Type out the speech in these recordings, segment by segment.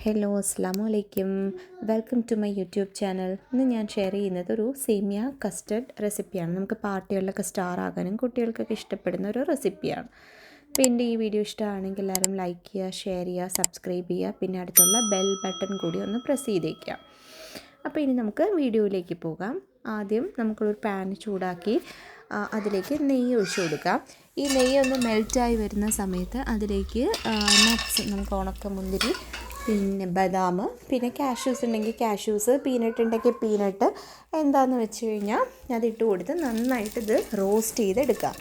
Hello അസ്സാം വലൈക്കും, welcome to my YouTube channel. ഇന്ന് ഞാൻ ഷെയർ ചെയ്യുന്നത് ഒരു സേമിയ കസ്റ്റർഡ് റെസിപ്പിയാണ്. നമുക്ക് പാർട്ടികളിലൊക്കെ സ്റ്റാർ ആകാനും കുട്ടികൾക്കൊക്കെ ഇഷ്ടപ്പെടുന്ന ഒരു റെസിപ്പിയാണ്. അപ്പോൾ എൻ്റെ ഈ വീഡിയോ ഇഷ്ടമാണെങ്കിൽ എല്ലാവരും ലൈക്ക് ചെയ്യുക, ഷെയർ ചെയ്യുക, സബ്സ്ക്രൈബ് ചെയ്യുക, പിന്നെ അടുത്തുള്ള ബെൽ ബട്ടൺ കൂടി ഒന്ന് പ്രസ് ചെയ്തേക്കുക. അപ്പോൾ ഇനി നമുക്ക് വീഡിയോയിലേക്ക് പോകാം. ആദ്യം നമുക്കൊരു പാൻ ചൂടാക്കി അതിലേക്ക് നെയ്യ് ഒഴിച്ചു കൊടുക്കാം. ഈ നെയ്യ് ഒന്ന് മെൽറ്റായി വരുന്ന സമയത്ത് അതിലേക്ക് നട്ട്സ്, നമുക്ക് ഉണക്കമുന്തിരി, പിന്നെ ബദാം, പിന്നെ കാഷ്യൂസ് ഉണ്ടെങ്കിൽ കാഷ്യൂസ്, പീനട്ട് ഉണ്ടെങ്കിൽ പീനട്ട്, എന്താണെന്ന് വെച്ച് കഴിഞ്ഞാൽ അതിട്ട് കൊടുത്ത് നന്നായിട്ട് ഇത് റോസ്റ്റ് ചെയ്തെടുക്കാം.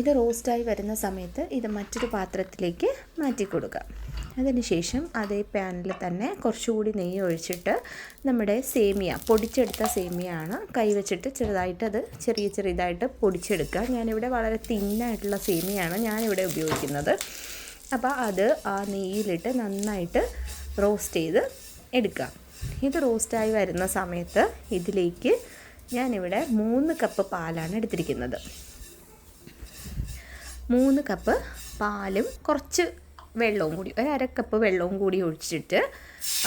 ഇത് റോസ്റ്റായി വരുന്ന സമയത്ത് ഇത് മറ്റൊരു പാത്രത്തിലേക്ക് മാറ്റി കൊടുക്കാം. അതിനുശേഷം അതേ പാനിൽ തന്നെ കുറച്ചുകൂടി നെയ്യ് ഒഴിച്ചിട്ട് നമ്മുടെ സേമിയ, പൊടിച്ചെടുത്ത സേമിയയാണ്, കൈവച്ചിട്ട് ചെറുതായിട്ട് അത് ചെറിയതായിട്ട് പൊടിച്ചെടുക്കുക. ഞാനിവിടെ വളരെ തിന്നായിട്ടുള്ള സേമിയയാണ് ഞാനിവിടെ ഉപയോഗിക്കുന്നത്. അപ്പോൾ അത് ആ നെയ്യിലിട്ട് നന്നായിട്ട് റോസ്റ്റ് ചെയ്ത് എടുക്കാം. ഇത് റോസ്റ്റായി വരുന്ന സമയത്ത് ഇതിലേക്ക് ഞാനിവിടെ 3 കപ്പ് പാലാണ് എടുത്തിരിക്കുന്നത്. 3 കപ്പ് പാലും കുറച്ച് വെള്ളവും കൂടി, ഒരു 1/2 കപ്പ് വെള്ളവും കൂടി ഒഴിച്ചിട്ട്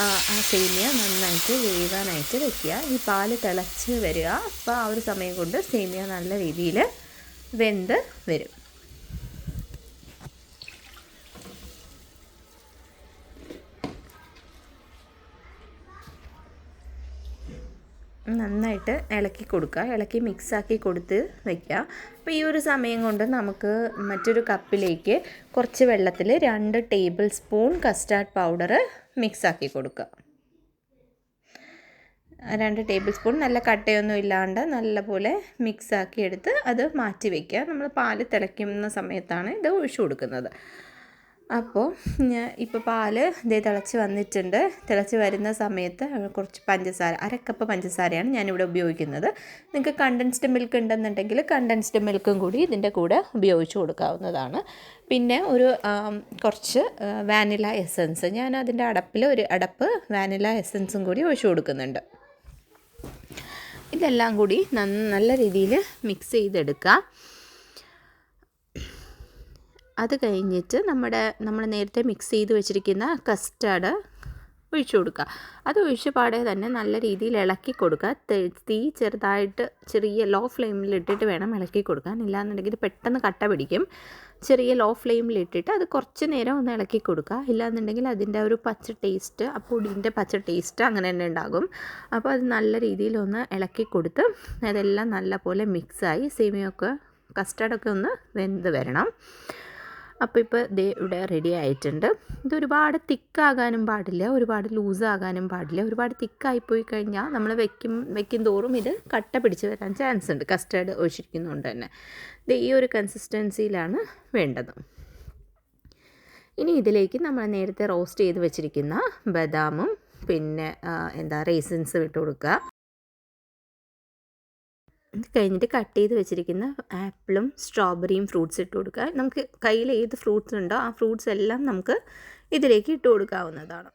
ആ സേമിയ നന്നായിട്ട് വേവാനായിട്ട് വെക്കുക. ഈ പാല് തിളച്ച് വരിക. അപ്പോൾ ആ ഒരു സമയം കൊണ്ട് സേമിയ നല്ല രീതിയിൽ വെന്ത് വരും. നന്നായിട്ട് ഇളക്കി കൊടുക്കുക, ഇളക്കി മിക്സാക്കി കൊടുത്ത് വയ്ക്കുക. അപ്പോൾ ഈ ഒരു സമയം കൊണ്ട് നമുക്ക് മറ്റൊരു കപ്പിലേക്ക് കുറച്ച് വെള്ളത്തിൽ 2 ടേബിൾ സ്പൂൺ കസ്റ്റാർഡ് പൗഡർ മിക്സാക്കി കൊടുക്കുക. 2 ടേബിൾ സ്പൂൺ, നല്ല കട്ടയൊന്നും ഇല്ലാണ്ട് നല്ലപോലെ മിക്സാക്കി എടുത്ത് അത് മാറ്റി വയ്ക്കുക. നമ്മൾ പാല് തിളയ്ക്കുന്ന സമയത്താണ് ഇത് ഒഴിച്ചു കൊടുക്കുന്നത്. അപ്പോൾ ഇപ്പോൾ പാല് തിളച്ച് വന്നിട്ടുണ്ട്. തിളച്ച് വരുന്ന സമയത്ത് കുറച്ച് പഞ്ചസാര, 1/2 കപ്പ് പഞ്ചസാരയാണ് ഞാനിവിടെ ഉപയോഗിക്കുന്നത്. നിങ്ങൾക്ക് കണ്ടൻസ്ഡ് മിൽക്ക് ഉണ്ടെന്നുണ്ടെങ്കിൽ കണ്ടൻസ്ഡ് മിൽക്കും കൂടി ഇതിൻ്റെ കൂടെ ഉപയോഗിച്ച് കൊടുക്കാവുന്നതാണ്. പിന്നെ കുറച്ച് വാനില എസൻസ്, ഞാൻ അതിൻ്റെ അടപ്പിൽ ഒരു അടപ്പ് വാനില എസൻസും കൂടി ഒഴിച്ചു കൊടുക്കുന്നുണ്ട്. ഇതെല്ലാം കൂടി നല്ല രീതിയിൽ മിക്സ് ചെയ്തെടുക്കുക. അത് കഴിഞ്ഞിട്ട് നമ്മൾ നേരത്തെ മിക്സ് ചെയ്ത് വെച്ചിരിക്കുന്ന കസ്റ്റാർഡ് ഒഴിച്ചു കൊടുക്കുക. അത് ഒഴിച്ച പാടെ തന്നെ നല്ല രീതിയിൽ ഇളക്കി കൊടുക്കുക. തീ ചെറുതായിട്ട് ചെറിയ ലോ ഫ്ലെയിമിലിട്ടിട്ട് വേണം ഇളക്കി കൊടുക്കാൻ, ഇല്ലാന്നുണ്ടെങ്കിൽ പെട്ടെന്ന് കട്ട പിടിക്കും. ചെറിയ ലോ ഫ്ലെയിമിലിട്ടിട്ട് അത് കുറച്ച് നേരം ഒന്ന് ഇളക്കി കൊടുക്കുക. ഇല്ലാന്നുണ്ടെങ്കിൽ അതിൻ്റെ ഒരു പച്ച ടേസ്റ്റ്, ആ പൊടിൻ്റെ പച്ച ടേസ്റ്റ് അങ്ങനെ തന്നെ ഉണ്ടാകും. അപ്പോൾ അത് നല്ല രീതിയിലൊന്ന് ഇളക്കി കൊടുത്ത് അതെല്ലാം നല്ലപോലെ മിക്സായി സേമിയൊക്കെ കസ്റ്റാർഡൊക്കെ ഒന്ന് വെന്ത് വരണം. അപ്പോൾ ഇപ്പോൾ ഇവിടെ റെഡി ആയിട്ടുണ്ട്. ഇത് ഒരുപാട് തിക്കാകാനും പാടില്ല, ഒരുപാട് ലൂസാകാനും പാടില്ല. ഒരുപാട് തിക്കായിപ്പോയി കഴിഞ്ഞാൽ നമ്മൾ വെക്കും തോറും ഇത് കട്ട പിടിച്ച് വരാൻ ചാൻസ് ഉണ്ട്, കസ്റ്റാർഡ് ഒഴിച്ചിരിക്കുന്നതുകൊണ്ട് തന്നെ. ഇത് ഈ ഒരു കൺസിസ്റ്റൻസിയിലാണ് വേണ്ടത്. ഇനി ഇതിലേക്ക് നമ്മൾ നേരത്തെ റോസ്റ്റ് ചെയ്ത് വെച്ചിരിക്കുന്ന ബദാമും പിന്നെ റേസിൻസും ഇട്ട് കൊടുക്കുക. ഇത് കഴിഞ്ഞിട്ട് കട്ട് ചെയ്ത് വെച്ചിരിക്കുന്ന ആപ്പിളും സ്ട്രോബെറിയും ഫ്രൂട്ട്സ് ഇട്ട് കൊടുക്കുക. നമുക്ക് കയ്യിൽ ഏത് ഫ്രൂട്ട്സ് ഉണ്ടോ ആ ഫ്രൂട്ട്സ് എല്ലാം നമുക്ക് ഇതിലേക്ക് ഇട്ട് കൊടുക്കാവുന്നതാണ്.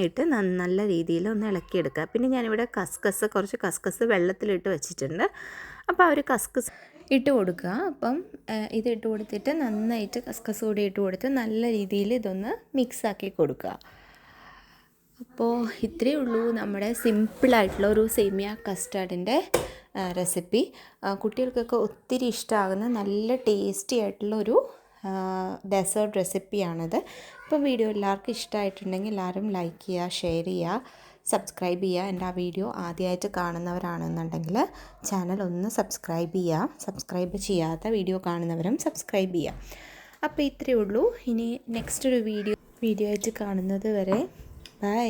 ഇട്ട് നല്ല രീതിയിൽ ഒന്ന് ഇളക്കിയെടുക്കുക. പിന്നെ ഞാനിവിടെ കുറച്ച് കസ്കസ് വെള്ളത്തിലിട്ട് വെച്ചിട്ടുണ്ട്. അപ്പോൾ ആ ഒരു കസ്കസ് ഇട്ട് കൊടുക്കുക. അപ്പം ഇത് ഇട്ട് കൊടുത്തിട്ട് നന്നായിട്ട് കസ്കസ് കൂടി ഇട്ട് കൊടുത്ത് നല്ല രീതിയിൽ ഇതൊന്ന് മിക്സാക്കി കൊടുക്കുക. അപ്പോൾ ഇത്രയേ ഉള്ളൂ നമ്മുടെ സിമ്പിളായിട്ടുള്ള ഒരു സേമിയ കസ്റ്റാർഡിൻ്റെ റെസിപ്പി. കുട്ടികൾക്കൊക്കെ ഒത്തിരി ഇഷ്ടമാകുന്ന നല്ല ടേസ്റ്റി ആയിട്ടുള്ളൊരു ഡെസേർട്ട് റെസിപ്പിയാണിത്. ഇപ്പോൾ വീഡിയോ എല്ലാവർക്കും ഇഷ്ടമായിട്ടുണ്ടെങ്കിൽ എല്ലാവരും ലൈക്ക് ചെയ്യുക, ഷെയർ ചെയ്യുക, സബ്സ്ക്രൈബ് ചെയ്യുക. എൻ്റെ ആ വീഡിയോ ആദ്യമായിട്ട് കാണുന്നവരാണെന്നുണ്ടെങ്കിൽ ചാനൽ ഒന്ന് സബ്സ്ക്രൈബ് ചെയ്യുക. സബ്സ്ക്രൈബ് ചെയ്യാത്ത വീഡിയോ കാണുന്നവരും സബ്സ്ക്രൈബ് ചെയ്യുക. അപ്പോൾ ഇത്രയേ ഉള്ളൂ. ഇനി നെക്സ്റ്റ് ഒരു വീഡിയോ ആയിട്ട് കാണുന്നത് വരെ ബൈ.